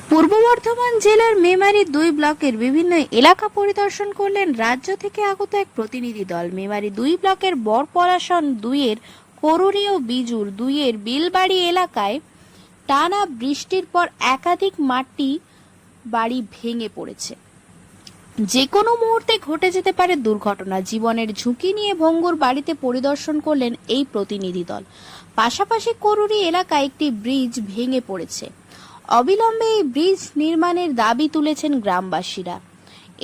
পূর্ব বর্ধমান জেলার মেমারি 2 ব্লকের বিভিন্ন এলাকা পরিদর্শন করলেন রাজ্য থেকে আগত এক প্রতিনিধি দল। মেমারি 2 ব্লকের বরপলাশন 2-এর করুরি ও বিজুর 2-এর বিলবাড়ি এলাকায় টানা বৃষ্টির পর একাধিক মাটি বাড়ি ভেঙে পড়েছে। যে কোনো মুহূর্তে ঘটে যেতে পারে দুর্ঘটনা। জীবনের ঝুঁকি নিয়ে ভঙ্গুর বাড়িতে পরিদর্শন করলেন এই প্রতিনিধি দল। পাশাপাশি করুরি এলাকায় একটি ব্রিজ ভেঙে পড়েছে। অবিলম্বে এই ব্রিজ নির্মাণের দাবি তুলেছেন গ্রামবাসীরা।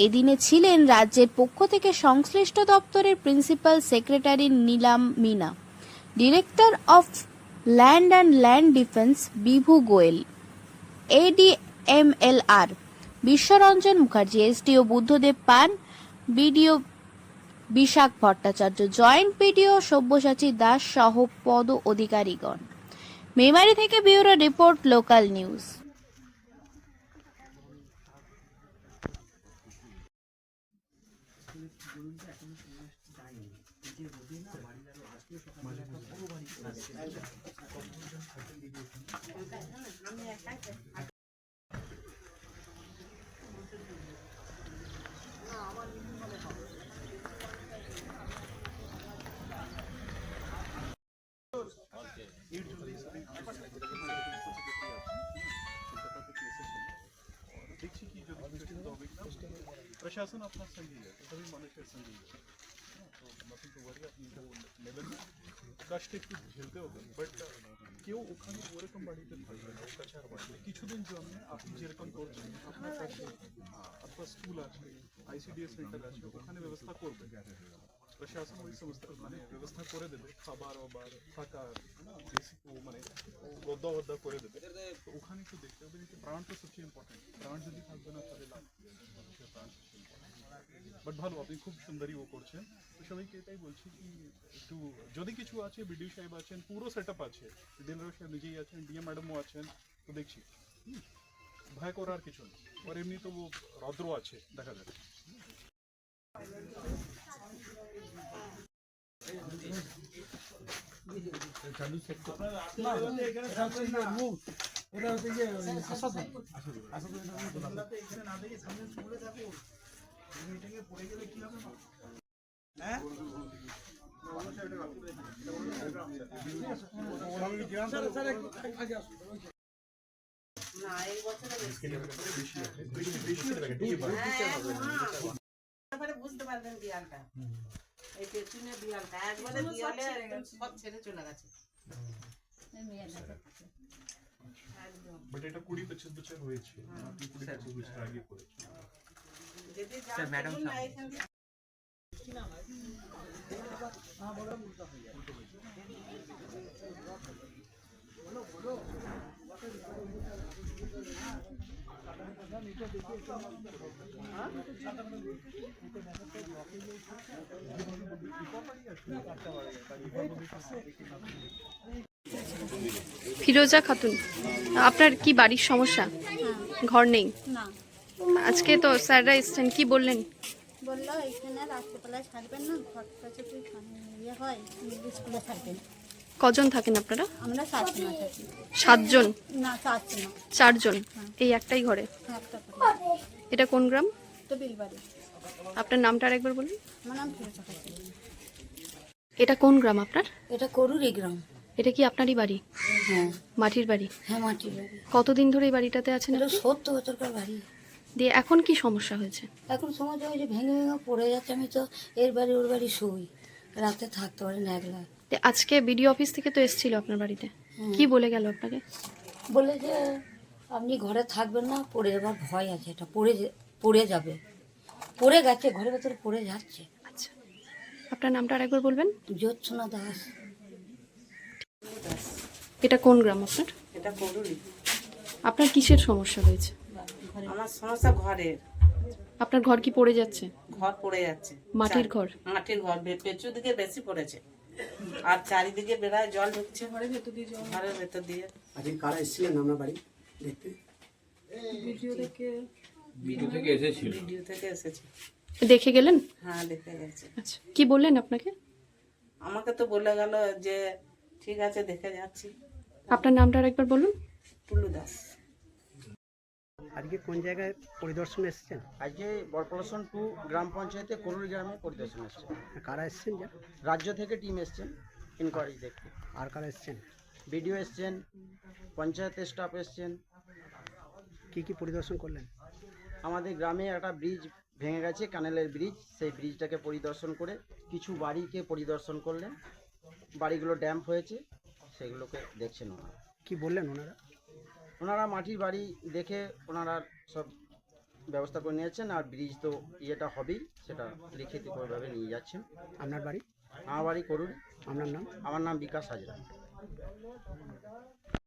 এদিনে ছিলেন রাজ্যের পক্ষ থেকে সংশ্লিষ্ট দপ্তরের principal secretary Nilam Meena, director of land and land defence Bibhu Goel, ADMLR Biswaranjan Mukherjee, SDO Buddhadev Pan, BDO Bishakh Bhattacharya, joint BDO Sabyasachi Das সহ পদ অধিকারীগণ। মেমারি থেকে ব্যুরো রিপোর্ট, লোকাল নিউজ। प्रशासन अपना सही है, सभी मनुष्य सही है, तो नथिंग टू वरी। আপনি নেবেন না, কষ্ট একটু ঝেলতে হবে, বাট কেউ ওখানে ওরকম বাড়িতে থাকবে না, কাছার বাড়িতে কিছুদিন জন্য আপনি যেরকম করছেন আপনার কাছে আপনার স্কুল আছে, ICDS সেন্টার আছে, ওখানে ব্যবস্থা করবে প্রশাসন, ওই সমস্ত মানে ব্যবস্থা করে দেবে, খাবার ওবার থাকার বেসিক মানে গদ্দা ওদ্দা করে দেবে। তো ওখানে একটু দেখতে হবে যে প্রাণ তো সবচেয়ে ইম্পর্টেন্ট, প্রাণ যদি থাকবে না তাহলে লাভ প্রাণ। বাট ভালো, আপনি খুব সুন্দরই ও করছেন। তো সবাইকে এটাই বলছি কি একটু যদি কিছু আছে, BDO সাহেব আছেন, পুরো সেট আপ আছে, ডিএলআর সাহেব নিজেই আছেন, DM ম্যাডামও আছেন, তো দেখছি ভয় করার কিছু নেই। আর এমনি তো রদ্র আছে, দেখা যাবে। চালু সেক্টর না, এখানে ওটা হচ্ছে যে আসাদ এখানে না দেখে সামনে পড়ে থাকো, মিটিংয়ে পড়ে গেলে কি হবে? হ্যাঁ না, এই বছরে বুঝতে পারবেন দিয়ালটা, এই পেছনের দিয়ালটা একবারে দিয়ালে সব ছেড়ে চলে গেছে। বাট এটা 20-25 বছর হয়েছে, আপনি 20-25 বছর আগে করেছেন। যদি স্যার ম্যাডাম ফিরোজা খাতুন, আপনার কি বাড়ির সমস্যা? ঘর নেই না, আজকে তো স্যাররা এসছেন, কি বললেন? বললো এখানে রাত্রেবেলায় ছাড়বেন না, ঘরটা যদি ইয়ে হয় স্কুলে ছাড়বেন। কজন থাকেন আপনারা? আমরা 7 জন থাকি। 7 জন? না, 4 জন। 4 জন এই একটাই ঘরে? একটা করে। এটা কোন গ্রাম? তো বিলবাড়ি। আপনার নামটা আরেকবার বলুন। আমার নাম ফিরোজা খাতুন। এটা কোন গ্রাম আপনার? এটা করুরি গ্রাম। এটা কি আপনারই বাড়ি? হ্যাঁ, মাটির বাড়ি? হ্যাঁ মাটির বাড়ি। কতদিন ধরে এই বাড়িটাতে আছেন? এটা 70 বছরকার বাড়ি। দিয়ে এখন কি সমস্যা হয়েছে? এখন সময় যে ভেঙে ভেঙে পড়ে যাচ্ছে, আমি তো এর বাড়ি ওর বাড়ি শুই, রাতে থাকতে পারি না একলা। আজকে BDO অফিস থেকে তো এসেছিল আপনার বাড়িতে, কি বলে গেল আপনাকে? বলে যে আপনি ঘরে থাকবেন না, পড়ে যাবার ভয় আছে, এটা পড়ে যাবে, পড়ে গেছে, ঘরের ভেতরে পড়ে যাচ্ছে। আচ্ছা, আপনার নামটা আরেকবার বলবেন। জ্যোৎস্না দাস। এটা কোন গ্রাম আপনার? এটা করুলি। আপনার কিসের সমস্যা হয়েছে? আমার সমস্যা ঘরের। আপনার ঘর কি পড়ে যাচ্ছে? ঘর পড়ে যাচ্ছে, মাটির ঘর? মাটির ঘর, পেছু দিকে বেশি পড়েছে, আর চারিদিকে বেড়ায় জল ঢুকছে ঘরের ভেতর দিয়ে। আজকে কারা এসেছিলেন আপনার বাড়ি দেখতে? ভিডিও থেকে এসেছে। দেখে গেলেন? হ্যাঁ, দেখে গেছে। আচ্ছা, কি বললেন আপনাকে? আমাকে তো বলে গেল যে ঠিক আছে, দেখে যাচ্ছি। আপনার নামটা আরেকবার বলুন। টুলু দাস। আজকে কোন জায়গায় পরিদর্শনে এসেছেন? আজকে বরপলাশন 2 গ্রাম পঞ্চায়েতে করুরি গ্রামে পরিদর্শন এসছে। কারা এসেছেন? যা রাজ্য থেকে টিম এসছেন ইনকোয়ারি দেখতে। আর কারা এসেছেন? বিডিও এসছেন, পঞ্চায়েতের স্টাফ এসছেন। কি পরিদর্শন করলেন? আমাদের গ্রামে একটা ব্রিজ ভেঙে গেছে, কানেলের ব্রিজ, সেই ব্রিজটাকে পরিদর্শন করে কিছু বাড়িকে পরিদর্শন করলেন। বাড়িগুলো ড্যাম্প হয়েছে, সেগুলোকে দেখছেন ওনারা। কি বললেন ওনারা? ওনারা মাটির বাড়ি দেখে ওনারা সব ব্যবস্থা করে নিয়েছেন, আর ব্রিজ তো ইয়েটা হবেই, সেটা লিখিতভাবে নিয়ে যাচ্ছেন। আপনার বাড়ি? আমার বাড়ি করুরি। আপনার নাম? আমার নাম বিকাশ হাজরা।